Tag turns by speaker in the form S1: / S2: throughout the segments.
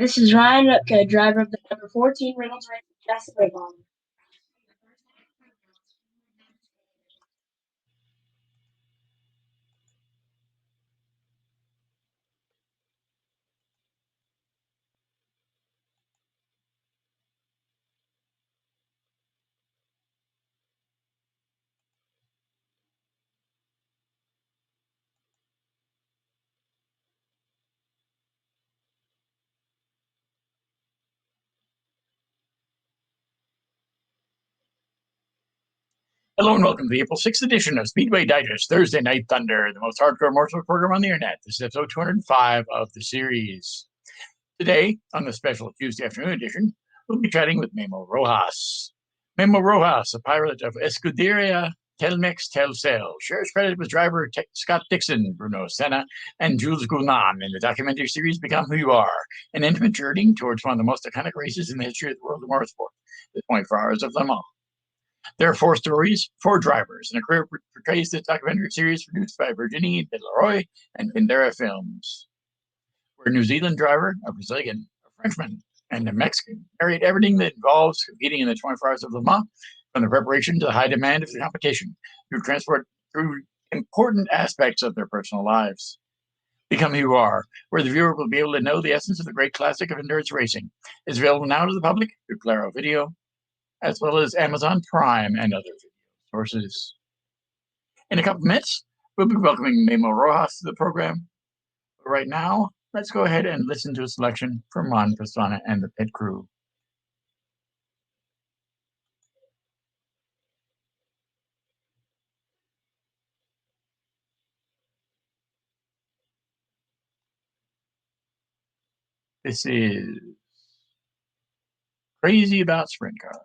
S1: This is Ryan, driver of the number 14 Reynolds Racing Chassis Wagon.
S2: Hello and welcome to the April 6th edition of Speedway Digest Thursday Night Thunder, the most hardcore motorsport program on the internet. This is episode 205 of the series. Today, on the special Tuesday afternoon edition, we'll be chatting with Memo Rojas. Memo Rojas, a pilot of Escuderia Telmex Telcel, shares credit with driver Scott Dixon, Bruno Senna, and Jules Gounon in the documentary series Become Who You Are, an intimate journey towards one of the most iconic races in the history of the world of motorsport, the 24 Hours of Le Mans. There are 4 stories, 4 drivers, and a career portrays this documentary series produced by Virginie de Leroy and Pindera Films, where a New Zealand driver, a Brazilian, a Frenchman, and a Mexican narrate everything that involves competing in the 24 Hours of Le Mans, from the preparation to the high demand of the competition, through important aspects of their personal lives. Become Who You Are, where the viewer will be able to know the essence of the great classic of endurance racing, is available now to the public through Claro Video, as well as Amazon Prime and other video sources. In a couple of minutes, we'll be welcoming Memo Rojas to the program. But right now, let's go ahead and listen to a selection from Ron Pastana and the pit crew. This is Crazy About Sprint Car.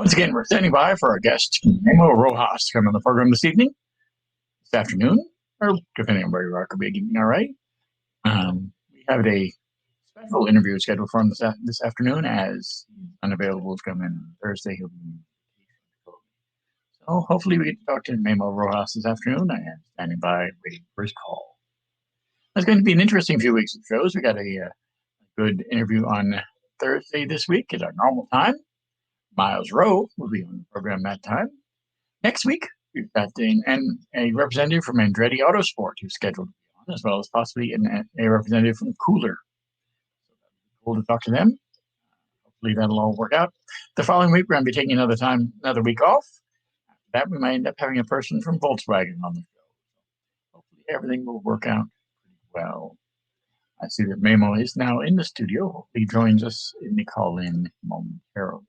S2: Once again, we're standing by for our guest, Memo Rojas, to come on the program this evening, this afternoon, or depending on where you are, could be evening, all right? We have a special interview scheduled for him this afternoon, as he's unavailable to come in on Thursday. He'll be. So hopefully we get to talk to Memo Rojas this afternoon. I am standing by waiting for his call. It's going to be an interesting few weeks of shows. We got a good interview on Thursday this week at our normal time. Miles Rowe will be on the program that time. Next week, we've got a representative from Andretti Autosport who's scheduled to be on, as well as possibly a representative from Cooler. So that'll be cool to talk to them. Hopefully that'll all work out. The following week, we're going to be taking another week off. After that, we might end up having a person from Volkswagen on the show. So hopefully everything will work out pretty well. I see that Memo is now in the studio. Hopefully he joins us in the call-in momentarily.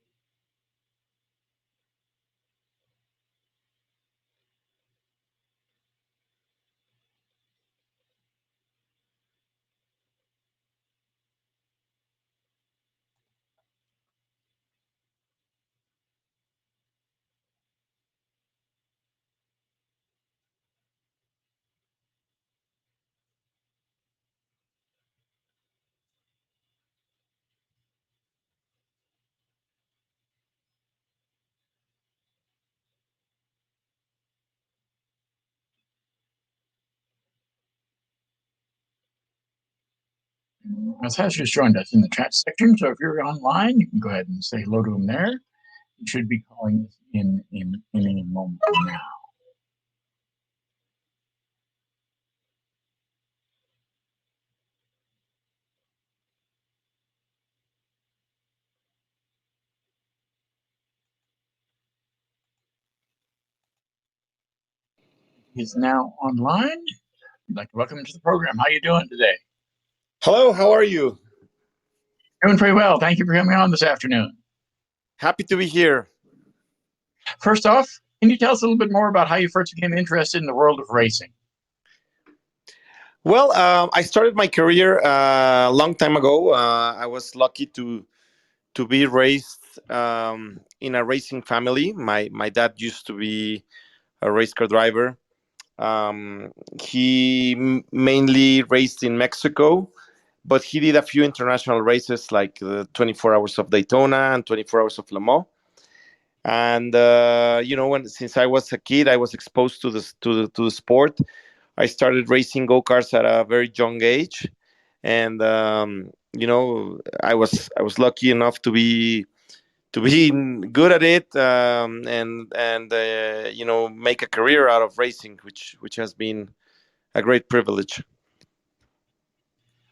S2: Has just joined us in the chat section, so if you're online, you can go ahead and say hello to him there. He should be calling in a moment from now. He's now online. I'd like to welcome him to the program. How are you doing today?
S3: Hello, how are you?
S2: Doing pretty well. Thank you for coming on this afternoon.
S3: Happy to be here.
S2: First off, can you tell us a little bit more about how you first became interested in the world of racing?
S3: Well, I started my career a long time ago. I was lucky to be raised in a racing family. My dad used to be a race car driver. He mainly raced in Mexico, but he did a few international races like the 24 Hours of Daytona and 24 Hours of Le Mans. And since I was a kid, I was exposed to the sport. I started racing go-karts at a very young age, and I was lucky enough to be good at it, and make a career out of racing, which has been a great privilege.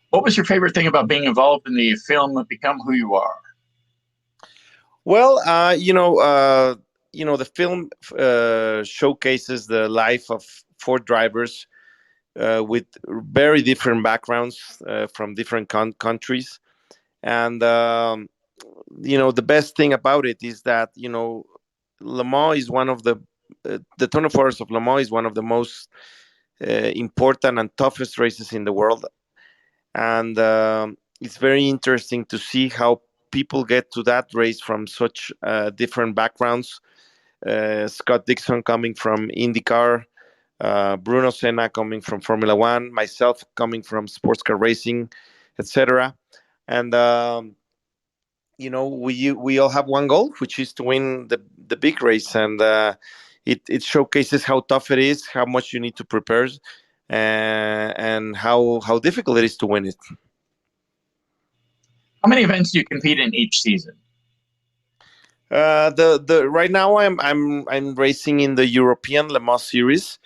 S2: What was your favorite thing about being involved in the film Become Who You Are?
S3: Well, the film showcases the life of four drivers with very different backgrounds from different countries. And, the best thing about it is that, Le Mans is one of the 24 Hours of Le Mans is one of the most important and toughest races in the world. And it's very interesting to see how people get to that race from such different backgrounds. Scott Dixon coming from IndyCar, Bruno Senna coming from Formula One, myself coming from sports car racing, etc. And we all have one goal, which is to win the big race, and it showcases how tough it is, how much you need to prepare, and how difficult it is to win it.
S2: How many events do you compete in each season?
S3: The right now I'm racing in the European Le Mans series,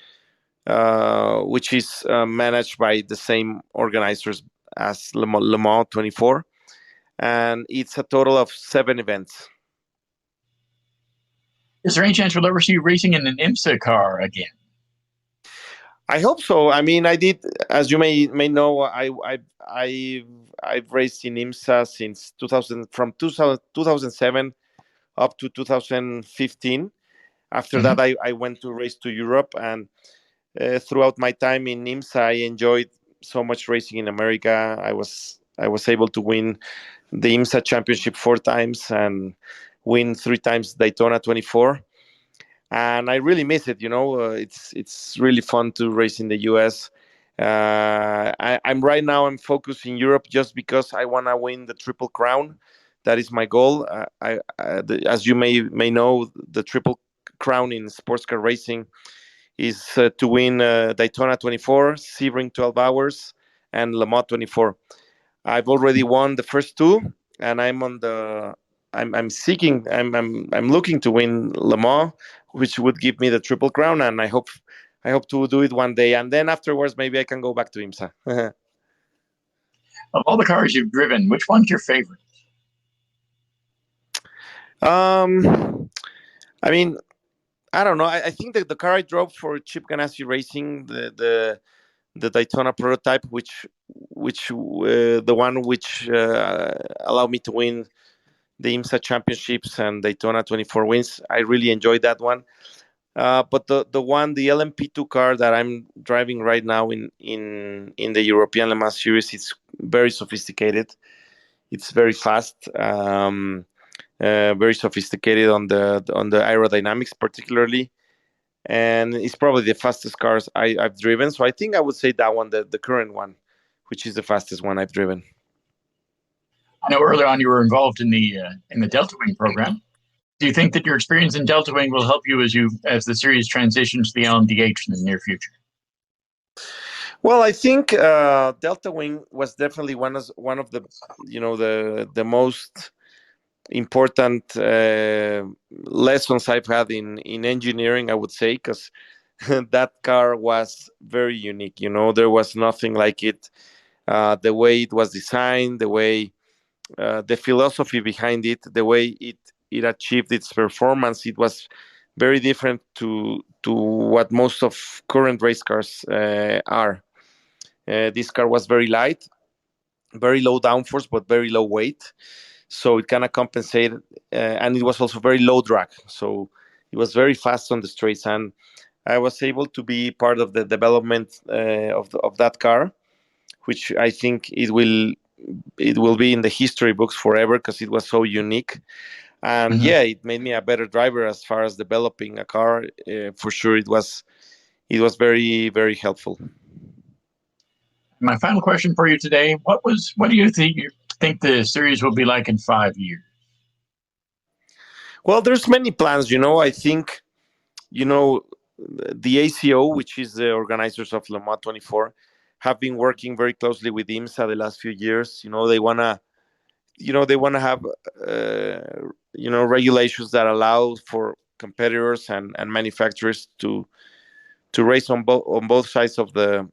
S3: which is managed by the same organizers as Le Mans 24, and it's a total of 7 events.
S2: Is there any chance we'll ever see you racing in an IMSA car again?
S3: I hope so. I mean, I did, as you may know, I've raced in IMSA since 2007 up to 2015. After that, I went to race to Europe, and throughout my time in IMSA, I enjoyed so much racing in America. I was able to win the IMSA championship 4 times and win 3 times Daytona 24, and I really miss it. It's really fun to race in the U.S. I'm right now. I'm focused in Europe just because I want to win the Triple Crown. That is my goal. As you may know, the Triple Crown in sports car racing is to win Daytona 24, Sebring 12 hours, and Le Mans 24. I've already won the first two, and I'm on the. I'm seeking. I'm looking to win Le Mans, which would give me the Triple Crown, and I hope to do it one day, and then afterwards maybe I can go back to IMSA.
S2: Of all the cars you've driven, which one's your favorite?
S3: I mean, I don't know. I think that the car I drove for Chip Ganassi Racing, the Daytona prototype, which the one which allowed me to win the IMSA championships and Daytona 24 wins. I really enjoyed that one. But the LMP2 car that I'm driving right now in the European Le Mans series, it's very sophisticated. It's very fast, very sophisticated on the aerodynamics, particularly, and it's probably the fastest cars I've driven. So I think I would say that one, the current one, which is the fastest one I've driven.
S2: I know earlier on you were involved in the Delta Wing program. Do you think that your experience in Delta Wing will help you as the series transitions to the LMDH in the near future?
S3: Well, I think Delta Wing was definitely one of the the most important lessons I've had in engineering, I would say, because that car was very unique. There was nothing like it. The way it was designed, the way the philosophy behind it, the way it achieved its performance, it was very different to what most of current race cars are. This car was very light, very low downforce, but very low weight. So it kind of compensated, and it was also very low drag. So it was very fast on the straights, and I was able to be part of the development of that car, which I think it will be in the history books forever because it was so unique. And yeah, it made me a better driver as far as developing a car. For sure, it was very, very helpful.
S2: My final question for you today: what do you think the series will be like in 5 years?
S3: Well, there's many plans. I think the ACO, which is the organizers of Le Mans 24, have been working very closely with IMSA the last few years. They wanna have regulations that allow for competitors and manufacturers to race on both sides of the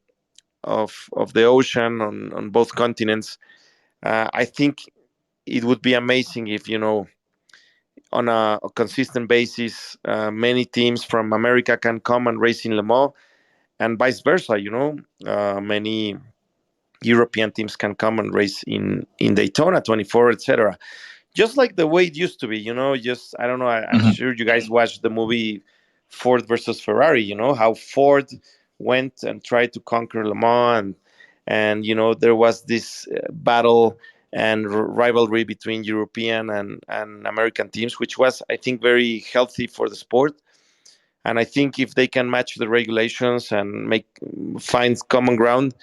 S3: ocean, on both continents. I think it would be amazing if on a consistent basis, many teams from America can come and race in Le Mans, and vice versa. Many European teams can come and race in Daytona 24, etc. Just like the way it used to be. Just I don't know. I'm sure you guys watched the movie Ford versus Ferrari. How Ford went and tried to conquer Le Mans, and there was this battle and rivalry between European and American teams, which was, I think, very healthy for the sport. And I think if they can match the regulations and find common ground,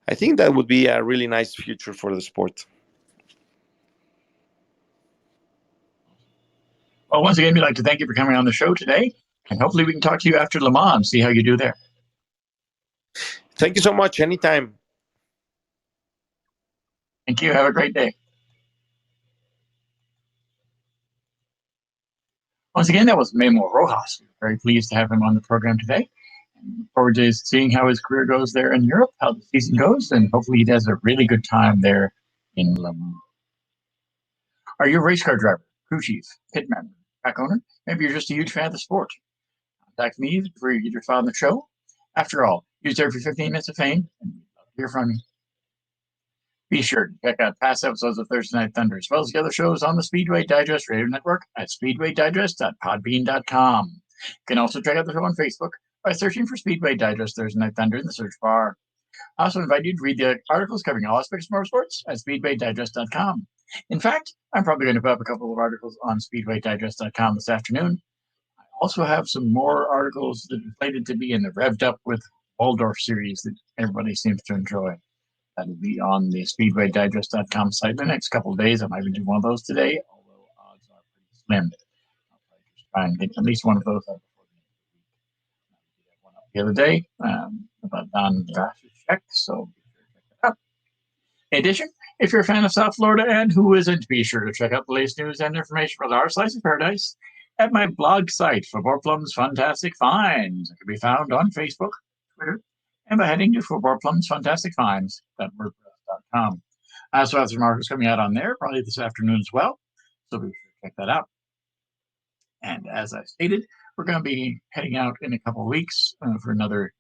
S3: I think that would be a really nice future for the sport.
S2: Well, once again, we'd like to thank you for coming on the show today, and hopefully we can talk to you after Le Mans and see how you do there.
S3: Thank you so much. Anytime.
S2: Thank you. Have a great day. Once again, that was Memo Rojas. We're very pleased to have him on the program today. And look forward to seeing how his career goes there in Europe, how the season goes, and hopefully he does a really good time there in Le Mans. Are you a race car driver, crew chief, pit member, track owner? Maybe you're just a huge fan of the sport. Contact me for your file on the show. After all, you deserve your 15 minutes of fame, and we'd love to hear from you. Be sure to check out past episodes of Thursday Night Thunder, as well as the other shows on the Speedway Digest Radio Network at speedwaydigest.podbean.com. You can also check out the show on Facebook by searching for Speedway Digest Thursday Night Thunder in the search bar. I also invite you to read the articles covering all aspects of motorsports at speedwaydigest.com. In fact, I'm probably going to put up a couple of articles on SpeedwayDigest.com this afternoon. I also have some more articles that are slated to be in the Revved Up with Waldorf series that everybody seems to enjoy. That'll be on the SpeedwayDigest.com site in the next couple of days. I might even do one of those today, although odds are pretty slim. I'll probably just try and get at least one of those out before the end of the week. I did one up the other day about Don Grash's check, so be sure to check that out. In addition, if you're a fan of South Florida, and who isn't, be sure to check out the latest news and information about our slice of paradise at my blog site, Football Plum's Fantastic Finds. It can be found on Facebook, Twitter, and by heading to footballplumsfantasticfinds.wordpress.com. I also have some articles coming out on there, probably this afternoon as well, so be sure to check that out. And as I stated, we're going to be heading out in a couple of weeks for another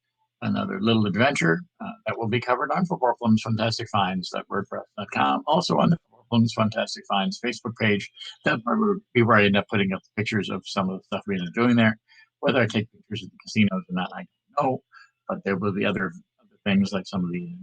S2: little adventure that will be covered on Football Plum's Fantastic Finds.wordpress.com. Also on the Football Plum's Fantastic Finds Facebook page. That'll probably be where I end up putting up the pictures of some of the stuff we end up doing there. Whether I take pictures of the casinos or not, I don't know. But there will be other things like some of the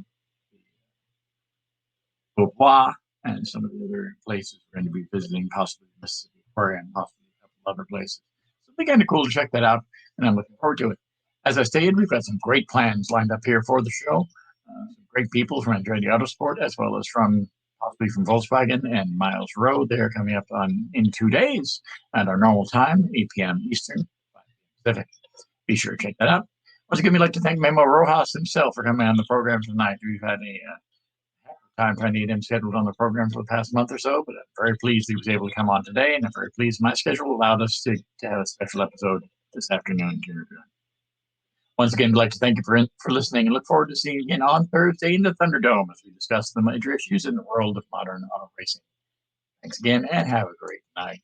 S2: Beauvoir and some of the other places we're going to be visiting, possibly Mississippi Aquarium, possibly a couple other places. So it'll be kind of cool to check that out, and I'm looking forward to it. As I stated, we've got some great plans lined up here for the show. Some great people from Andretti Autosport, as well as possibly from Volkswagen and Miles Road. They're coming up in 2 days at our normal time, 8 p.m. Eastern, 5 p.m. Pacific. Be sure to check that out. Once again, we'd like to thank Memo Rojas himself for coming on the program tonight. We've had a time trying to get him scheduled on the program for the past month or so, but I'm very pleased he was able to come on today, and I'm very pleased my schedule allowed us to have a special episode this afternoon. Once again, I'd like to thank you for listening and look forward to seeing you again on Thursday in the Thunderdome as we discuss the major issues in the world of modern auto racing. Thanks again and have a great night.